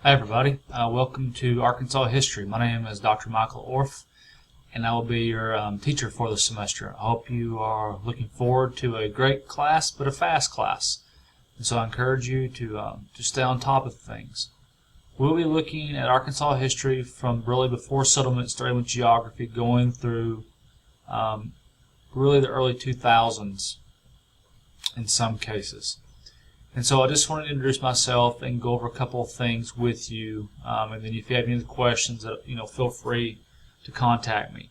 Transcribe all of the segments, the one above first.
Hi everybody, welcome to Arkansas History. My name is Dr. Michael Orff, and I will be your teacher for the semester. I hope you are looking forward to a great class, but a fast class. And so I encourage you to stay on top of things. We'll be looking at Arkansas history from really before settlement, starting with geography, going through really the early 2000s in some cases. And so I just wanted to introduce myself and go over a couple of things with you, and then if you have any questions, feel free to contact me.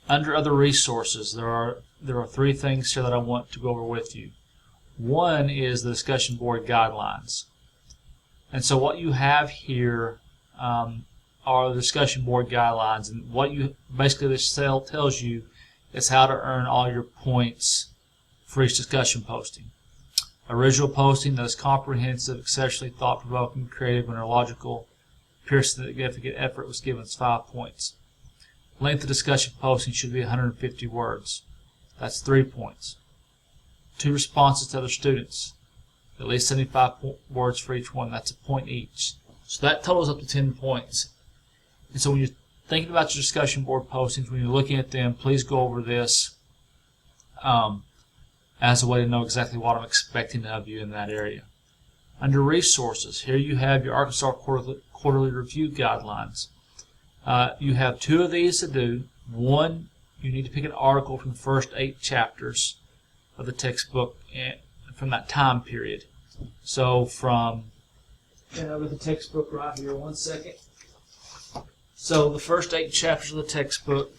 Under other resources, there are three things here that I want to go over with you. One is the discussion board guidelines, and so what you have here are the discussion board guidelines, and what you basically this cell tells you is how to earn all your points for each discussion posting. Original posting that is comprehensive, exceptionally thought-provoking, creative, and logical, pure significant effort was given 5 points. Length of discussion posting should be 150 words. That's 3 points. 2 responses to other students, at least 75 words for each one. That's a point each. So that totals up to 10 points. And so when you're thinking about your discussion board postings, when you're looking at them, please go over this as a way to know exactly what I'm expecting of you in that area. Under resources, here you have your Arkansas Quarterly Review Guidelines. You have 2 of these to do. One, you need to pick an article from the first 8 chapters of the textbook and from that time period. So from, with the textbook right here, 1 second. So the first 8 chapters of the textbook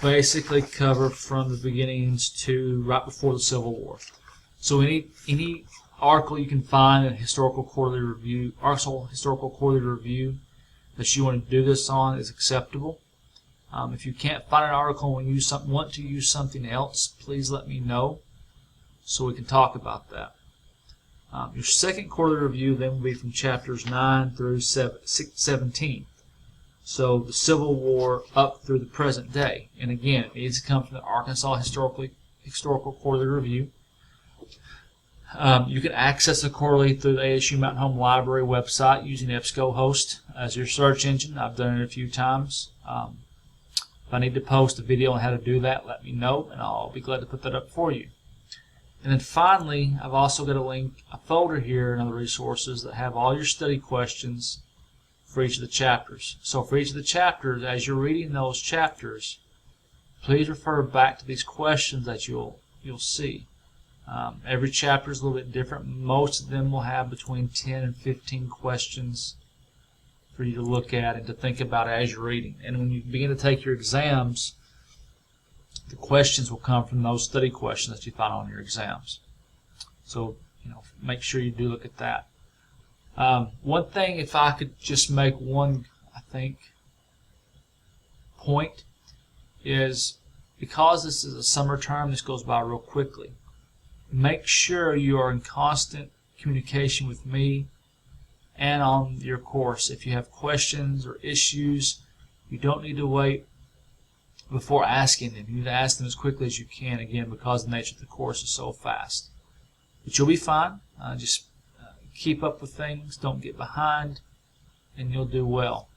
basically cover from the beginnings to right before the Civil War. So any article you can find in Historical Quarterly Review, Arkansas Historical Quarterly Review, that you want to do this on is acceptable. If you can't find an article and want to use something else, please let me know so we can talk about that. Your second quarterly review then will be from chapters 9 through 17. So the Civil War up through the present day. And again, it needs to come from the Arkansas Historical Quarterly Review. You can access the quarterly through the ASU Mountain Home Library website using EBSCOhost as your search engine. I've done it a few times. If I need to post a video on how to do that, let me know, and I'll be glad to put that up for you. And then finally, I've also got a folder here and other resources that have all your study questions for each of the chapters. So for each of the chapters, as you're reading those chapters, please refer back to these questions that you'll see. Every chapter is a little bit different. Most of them will have between 10 and 15 questions for you to look at and to think about as you're reading. And when you begin to take your exams, the questions will come from those study questions that you find on your exams. So make sure you do look at that. One thing, if I could just make one, point, is because this is a summer term, this goes by real quickly. Make sure you are in constant communication with me and on your course. If you have questions or issues, you don't need to wait before asking them. You need to ask them as quickly as you can, again, because the nature of the course is so fast. But you'll be fine. Just keep up with things, don't get behind, and you'll do well.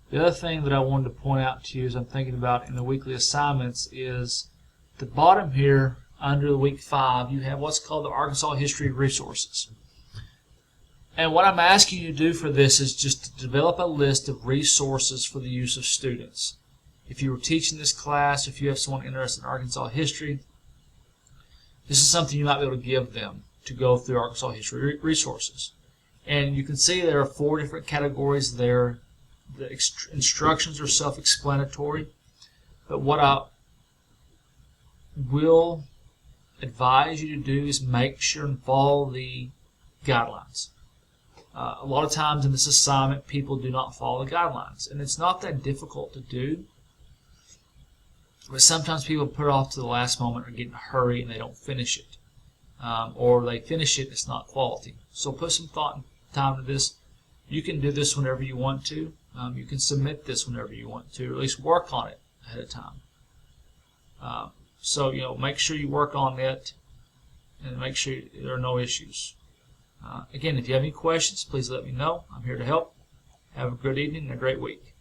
The other thing that I wanted to point out to you as I'm thinking about in the weekly assignments is at the bottom here, under the week 5, you have what's called the Arkansas History Resources. And what I'm asking you to do for this is just to develop a list of resources for the use of students. If you were teaching this class, if you have someone interested in Arkansas history, this is something you might be able to give them to go through Arkansas History Resources. And you can see there are 4 different categories there. The instructions are self-explanatory, but what I will advise you to do is make sure and follow the guidelines. A lot of times in this assignment, people do not follow the guidelines, and it's not that difficult to do, but sometimes people put it off to the last moment or get in a hurry and they don't finish it. Or they finish it, it's not quality. So put some thought and time to this. You can do this whenever you want to. You can submit this whenever you want to, or at least work on it ahead of time. So make sure you work on it and make sure there are no issues. Again, if you have any questions, please let me know. I'm here to help. Have a good evening and a great week.